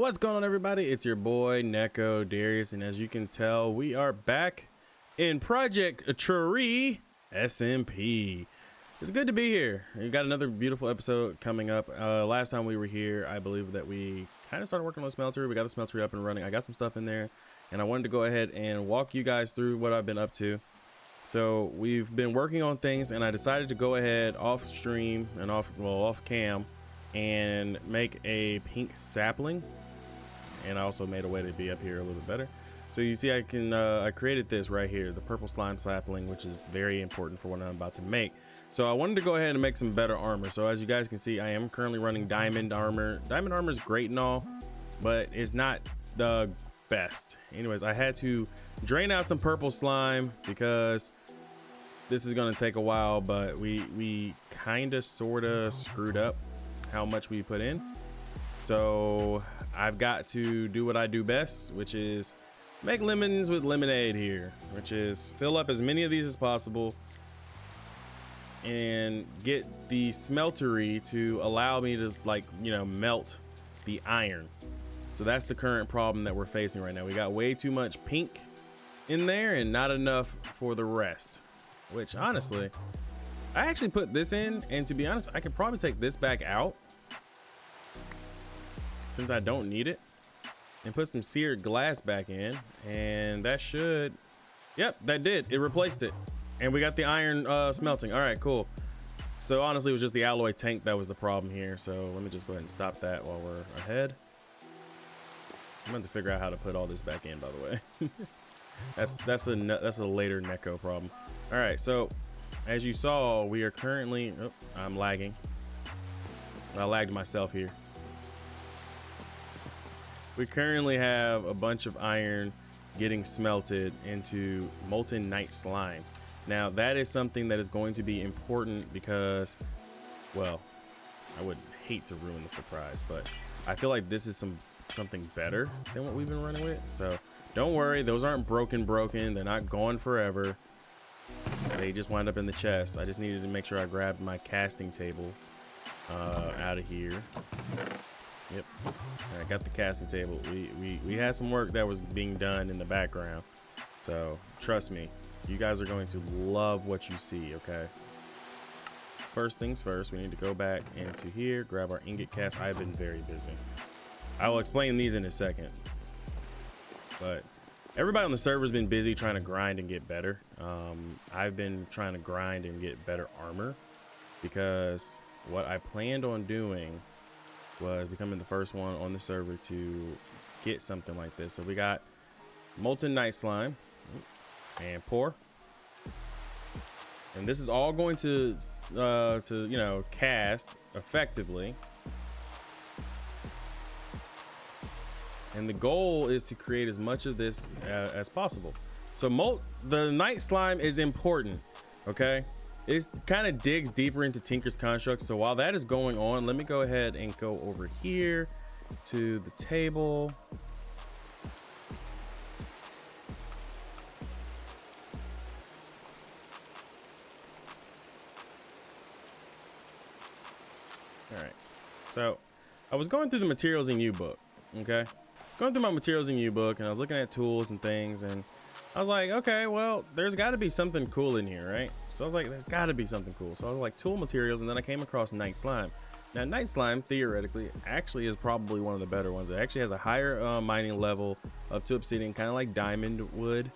What's going on, everybody? It's your boy Neko Darius, and as you can tell, we are back in Project Tree SMP. It's good to be here. We got another beautiful episode coming up. Last time we were here, I believe that we kind of started working on Smeltery. We got the Smeltery up and running. I got some stuff in there, and I wanted to go ahead and walk you guys through what I've been up to. So we've been working on things, and I decided to go ahead off stream and off cam and make a pink sapling. And I also made a way to be up here a little bit better. So you see, I created this right here, the purple slime sapling, which is very important for what I'm about to make. So I wanted to go ahead and make some better armor. So as you guys can see, I am currently running diamond armor. Diamond armor is great and all, but it's not the best. Anyways, I had to drain out some purple slime because this is going to take a while, but we kind of sort of screwed up how much we put in. So I've got to do what I do best, which is make lemons with lemonade here, which is fill up as many of these as possible and get the smeltery to allow me to, like, you know, melt the iron. So that's the current problem that we're facing right now. We got way too much pink in there and not enough for the rest, which honestly, I actually put this in, and to be honest, I could probably take this back out since I don't need it, and put some seared glass back in, and that should, yep, that did, it replaced it, and we got the iron smelting. All right, cool. So honestly, it was just the alloy tank that was the problem here. So let me just go ahead and stop that while we're ahead. I'm going to figure out how to put all this back in, by the way. that's a later Neko problem. All right, so as you saw, we are currently, oh, I'm lagging. I lagged myself here. We currently have a bunch of iron getting smelted into molten night slime. Now that is something that is going to be important because, well, I would hate to ruin the surprise, but I feel like this is something better than what we've been running with. So don't worry, those aren't broken. They're not gone forever. They just wind up in the chest. I just needed to make sure I grabbed my casting table out of here. Yep, I got the casting table. We had some work that was being done in the background, so trust me, you guys are going to love what you see. Okay, first things first, we need to go back into here, grab our ingot cast. I've been very busy. I will explain these in a second, but everybody on the server has been busy trying to grind and get better. I've been trying to grind and get better armor because what I planned on doing was becoming the first one on the server to get something like this. So we got molten night slime and pour, and this is all going to you know, cast effectively, and the goal is to create as much of this as possible. So the night slime is important, okay? It kind of digs deeper into Tinker's construct. So while that is going on, let me go ahead and go over here to the table. All right, so I was going through the materials in U-book. Okay, I was going through my materials in U-book, and I was looking at tools and things, and I was like, okay, well, there's got to be something cool in here, right? So I was like, there's got to be something cool. So I was like, tool materials, and then I came across night slime. Now, night slime, theoretically, actually is probably one of the better ones. It actually has a higher mining level up to obsidian, kind of like diamond wood.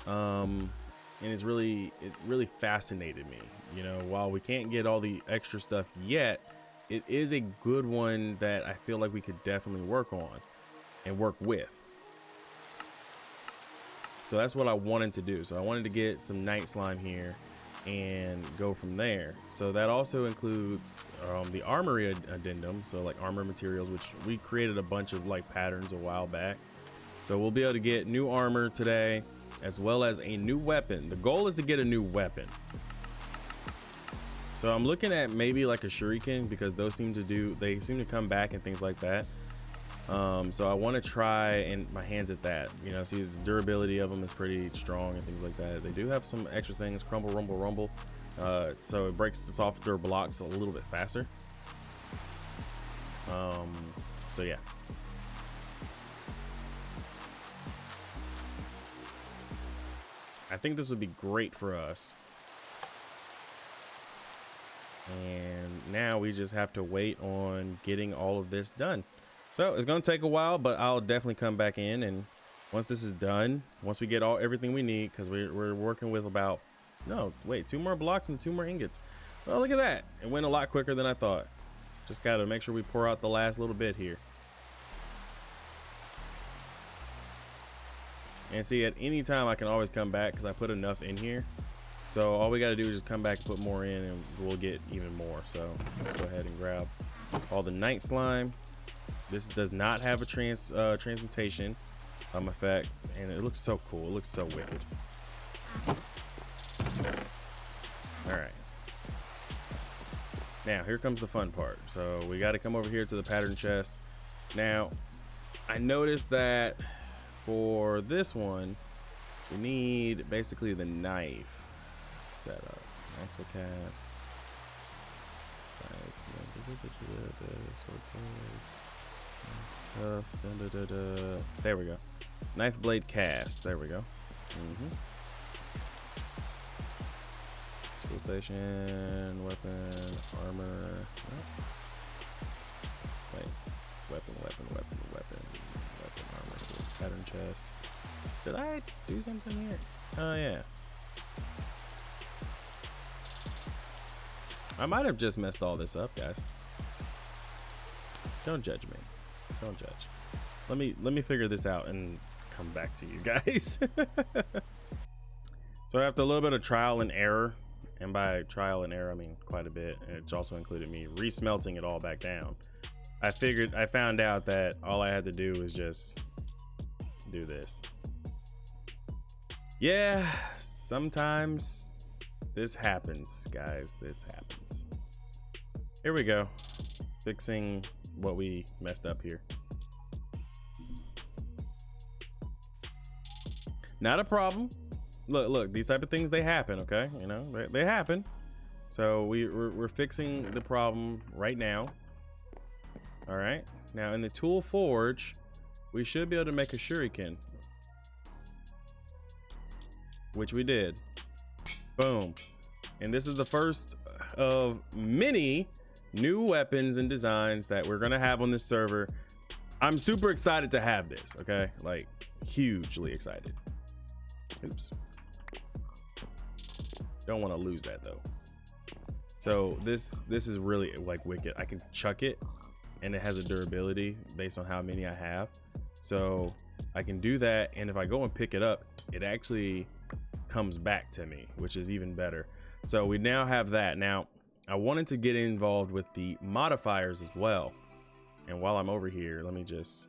And it really fascinated me. You know, while we can't get all the extra stuff yet, it is a good one that I feel like we could definitely work on and work with. So that's what I wanted to do. So I wanted to get some night slime here and go from there. So that also includes the armory addendum. So like armor materials, which we created a bunch of like patterns a while back. So we'll be able to get new armor today, as well as a new weapon. The goal is to get a new weapon. So I'm looking at maybe like a shuriken, because those seem to come back and things like that. So I want to try my hands at that. You know, see, the durability of them is pretty strong and things like that. They do have some extra things, crumble, rumble, rumble. So it breaks the softer blocks a little bit faster. So yeah, I think this would be great for us. And now we just have to wait on getting all of this done. So it's going to take a while, but I'll definitely come back in. And once this is done, once we get everything we need, because we're working with about, no, wait, 2 more blocks and 2 more ingots. Well, look at that. It went a lot quicker than I thought. Just got to make sure we pour out the last little bit here. And see, at any time I can always come back because I put enough in here. So all we got to do is just come back and put more in and we'll get even more. So let's go ahead and grab all the night slime. This does not have a transmutation effect, and it looks so cool. It looks so wicked. All right. Now here comes the fun part. So we got to come over here to the pattern chest. Now I noticed that for this one, we need basically the knife setup. Axle cast. Tough. There we go. Knife blade cast. There we go. Tool station, weapon, armor. Wait. Weapon, armor, pattern chest. Did I do something here? Oh yeah. I might have just messed all this up, guys. Don't judge me. Don't judge. Let me figure this out and come back to you guys. So after a little bit of trial and error, and by trial and error I mean quite a bit, and it's also included me resmelting it all back down. I found out that all I had to do was just do this. Yeah, sometimes this happens, guys. This happens. Here we go. Fixing what we messed up here. Not a problem. Look, these type of things, they happen, okay? You know, they happen. So we're fixing the problem right now. All right. Now in the tool forge, we should be able to make a shuriken, which we did. Boom. And this is the first of many new weapons and designs that we're gonna have on this server. I'm super excited to have this, okay? Like, hugely excited. Oops. Don't want to lose that though. So this is really like wicked. I can chuck it and it has a durability based on how many I have. So I can do that, and if I go and pick it up, it actually comes back to me, which is even better. So we now have that. Now I wanted to get involved with the modifiers as well. And while I'm over here, let's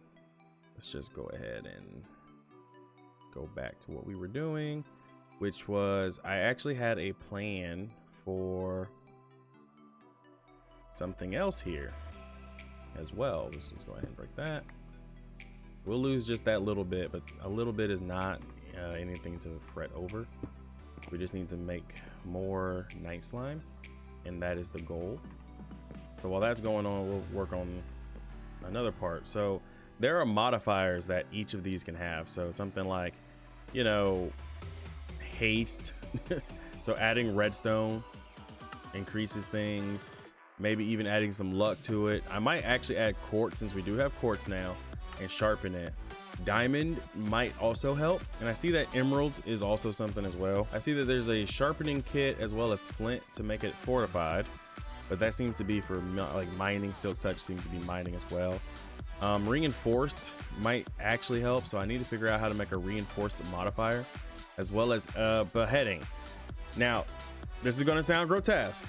just go ahead and go back to what we were doing, which was I actually had a plan for something else here as well. Let's just go ahead and break that. We'll lose just that little bit, but a little bit is not anything to fret over. We just need to make more night slime, and that is the goal. So while that's going on, we'll work on another part. So there are modifiers that each of these can have. So something like, you know, haste. So adding redstone increases things. Maybe even adding some luck to it. I might actually add quartz, since we do have quartz now, and sharpen it. Diamond might also help, and I see that emerald is also something as well. I see that there's a sharpening kit as well as flint to make it fortified, but that seems to be for like mining. Silk touch seems to be mining as well. Reinforced might actually help, so I need to figure out how to make a reinforced modifier, as well as beheading. Now this is going to sound grotesque.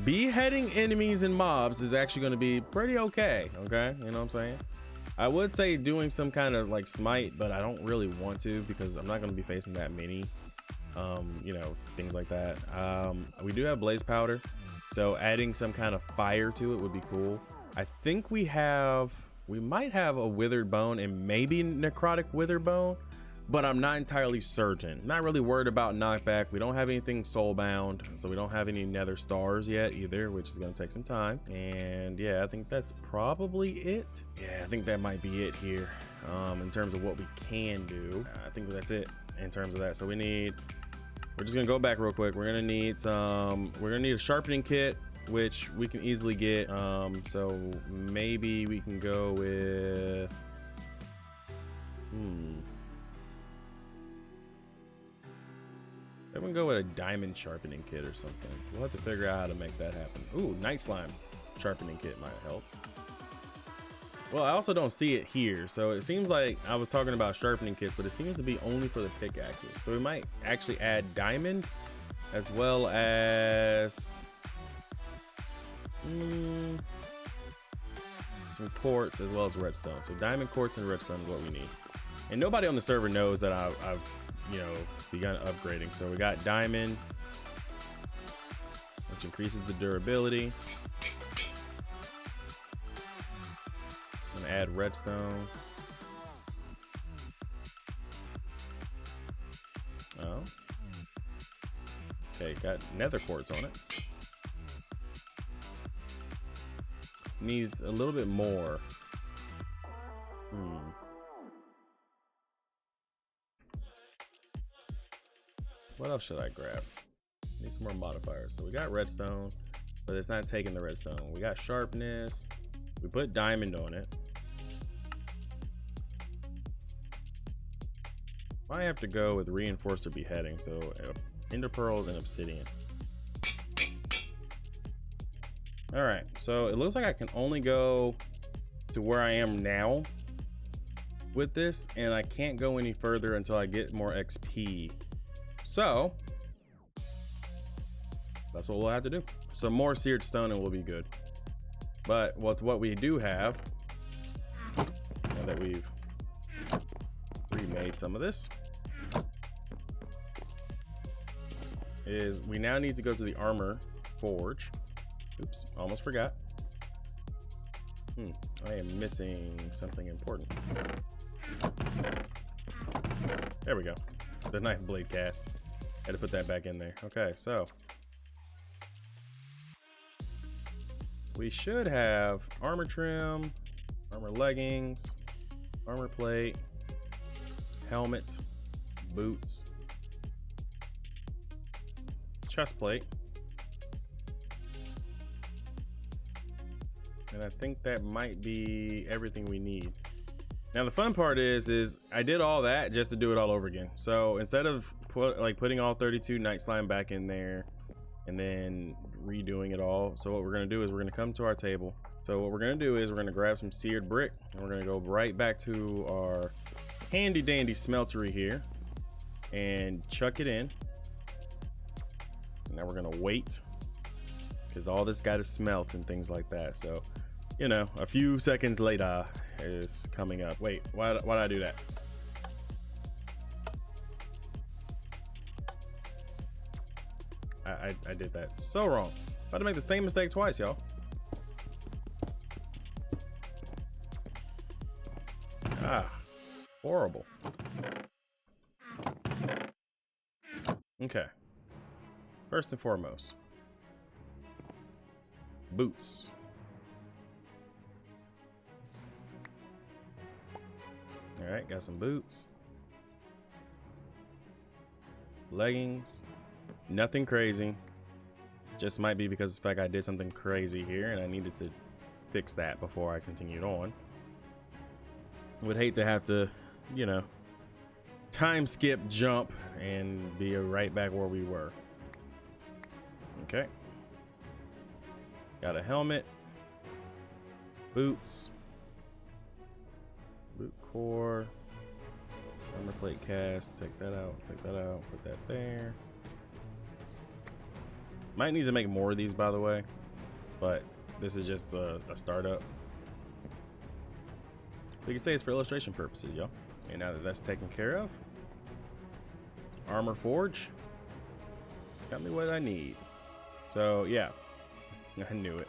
Beheading enemies and mobs is actually going to be pretty okay, you know what I'm saying? I would say doing some kind of like smite, but I don't really want to, because I'm not going to be facing that many you know, things like that. We do have blaze powder, so adding some kind of fire to it would be cool. I think we might have a withered bone and maybe necrotic withered bone, but I'm not entirely certain. Not really worried about knockback. We don't have anything soulbound, so we don't have any nether stars yet either, which is going to take some time. And yeah, I think that's probably it. Yeah, I think that might be it here in terms of what we can do. I think that's it in terms of that. So we need we're just gonna go back real quick. We're gonna need a sharpening kit, which we can easily get. So maybe we can go with I can go with a diamond sharpening kit or something. We'll have to figure out how to make that happen. Ooh, Knightslime sharpening kit might help. Well, I also don't see it here, so it seems like I was talking about sharpening kits, but it seems to be only for the pickaxes. So we might actually add diamond as well as some quartz as well as redstone. So diamond, quartz, and redstone is what we need. And nobody on the server knows that I've begun upgrading. So we got diamond, which increases the durability. I'm gonna add redstone. Oh. Okay, got nether quartz on it. Needs a little bit more. What else should I grab? Need some more modifiers. So we got redstone, but it's not taking the redstone. We got sharpness. We put diamond on it. I have to go with reinforced or beheading. So ender pearls and obsidian. All right, so it looks like I can only go to where I am now with this, and I can't go any further until I get more XP. So that's what we'll have to do. Some more seared stone and we'll be good. But with what we do have, now that we've remade some of this, is we now need to go to the armor forge. Oops, almost forgot. I am missing something important. There we go. The knife blade cast. Had to put that back in there. Okay, so we should have armor trim, armor leggings, armor plate, helmet, boots, chest plate. And I think that might be everything we need. Now the fun part is I did all that just to do it all over again. So instead of putting all 32 night slime back in there and then redoing it all, so what we're gonna do is we're gonna come to our table. So what we're gonna do is we're gonna grab some seared brick and we're gonna go right back to our handy dandy smeltery here and chuck it in. And now we're gonna wait because all this got to smelt and things like that. So, you know, a few seconds later is coming up. Wait, why did I do that? I did that so wrong. About to make the same mistake twice, y'all. Ah, horrible. Okay. First and foremost, boots. All right, got some boots. Leggings. Nothing crazy. Just might be because of the fact I did something crazy here and I needed to fix that before I continued on. Would hate to have to, you know, time skip, jump, and be right back where we were. Okay. Got a helmet, boots, boot core, armor plate cast. Take that out, put that there. Might need to make more of these, by the way, but this is just a startup. We can say it's for illustration purposes, y'all. And now that that's taken care of, armor forge got me what I need. So yeah, I knew it.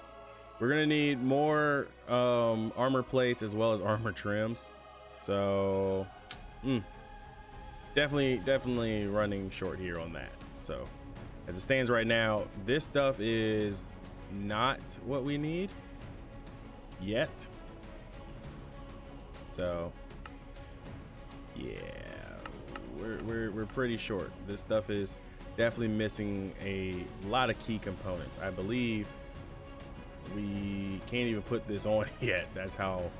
We're gonna need more armor plates as well as armor trims. So definitely running short here on that. So as it stands right now, this stuff is not what we need yet. So yeah, we're pretty short. This stuff is definitely missing a lot of key components. I believe we can't even put this on yet. That's how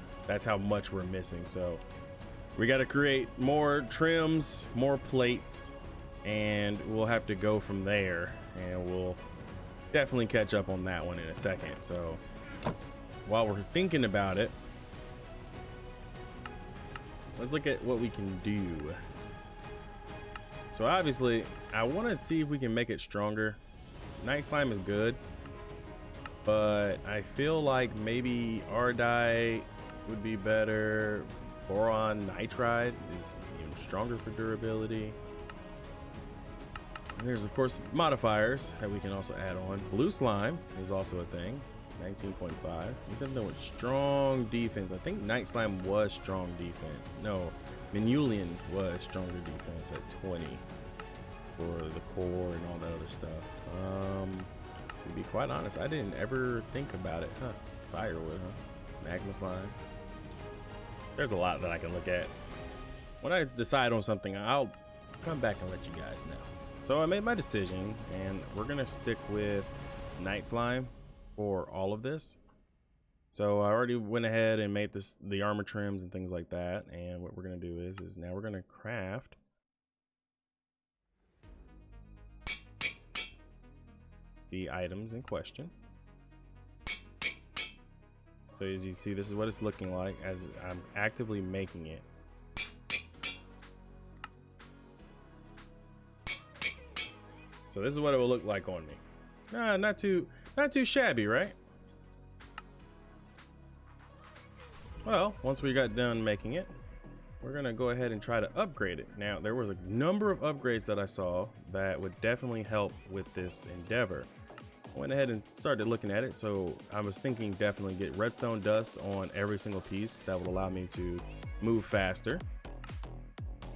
much we're missing. So we got to create more trims, more plates, and we'll have to go from there, and we'll definitely catch up on that one in a second. So while we're thinking about it, let's look at what we can do. So obviously I want to see if we can make it stronger. Knightslime is good, but I feel like maybe Ardite would be better. Boron nitride is even stronger for durability. And there's of course modifiers that we can also add on. Blue slime is also a thing. 19.5. Need something with strong defense. I think Knightslime was strong defense. No, Minulian was stronger defense at 20 for the core and all that other stuff. To be quite honest, I didn't ever think about it. Firewood, magma slime. There's a lot that I can look at. When I decide on something, I'll come back and let you guys know. So I made my decision, and we're gonna stick with Knightslime for all of this. So I already went ahead and made the armor trims and things like that. And what we're gonna do is now we're gonna craft the items in question. So as you see, this is what it's looking like as I'm actively making it. So this is what it will look like on me. Not too shabby, right? Well, once we got done making it, we're gonna go ahead and try to upgrade it. Now, there was a number of upgrades that I saw that would definitely help with this endeavor. I went ahead and started looking at it. So I was thinking definitely get redstone dust on every single piece. That would allow me to move faster.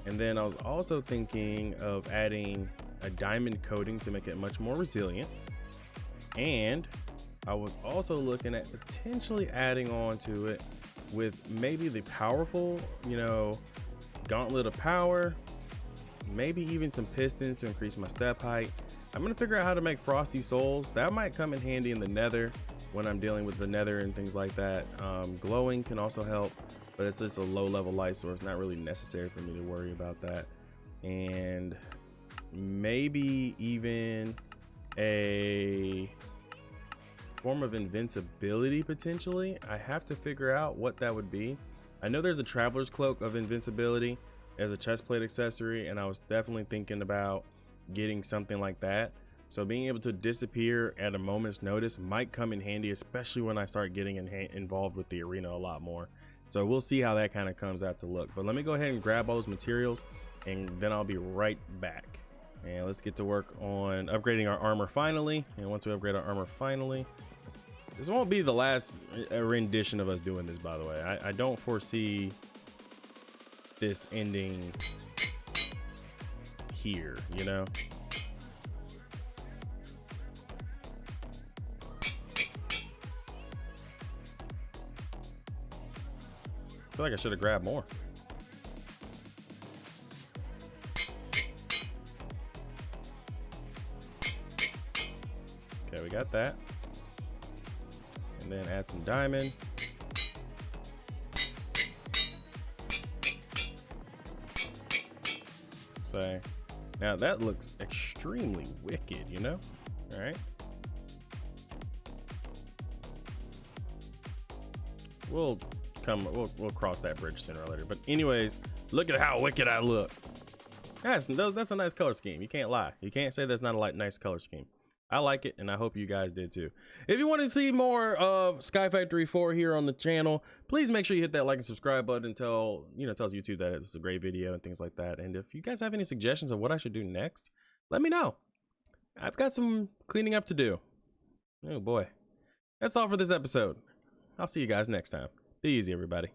And then I was also thinking of adding a diamond coating to make it much more resilient. And I was also looking at potentially adding on to it with maybe the powerful, gauntlet of power, maybe even some pistons to increase my step height. I'm gonna figure out how to make frosty souls. That might come in handy in the nether when I'm dealing with the nether and things like that. Glowing can also help, but it's just a low level light source, not really necessary for me to worry about that. And maybe even a form of invincibility potentially. I have to figure out what that would be. I know there's a traveler's cloak of invincibility as a chestplate accessory, and I was definitely thinking about getting something like that. So being able to disappear at a moment's notice might come in handy, especially when I start getting involved with the arena a lot more. So we'll see how that kind of comes out to look. But let me go ahead and grab all those materials, and then I'll be right back. And let's get to work on upgrading our armor finally. And once we upgrade our armor finally, this won't be the last rendition of us doing this, by the way. I don't foresee this ending here, I feel like I should have grabbed more. Okay, we got that. And then add some diamond. So now that looks extremely wicked, all right. We'll cross that bridge sooner or later. But anyways, look at how wicked I look. That's a nice color scheme. You can't lie. You can't say that's not a nice color scheme. I like it, and I hope you guys did too. If you want to see more of SkyFactory 4 here on the channel, please make sure you hit that like and subscribe button tells YouTube that it's a great video and things like that. And if you guys have any suggestions of what I should do next, let me know. I've got some cleaning up to do. Oh boy. That's all for this episode. I'll see you guys next time. Be easy, everybody.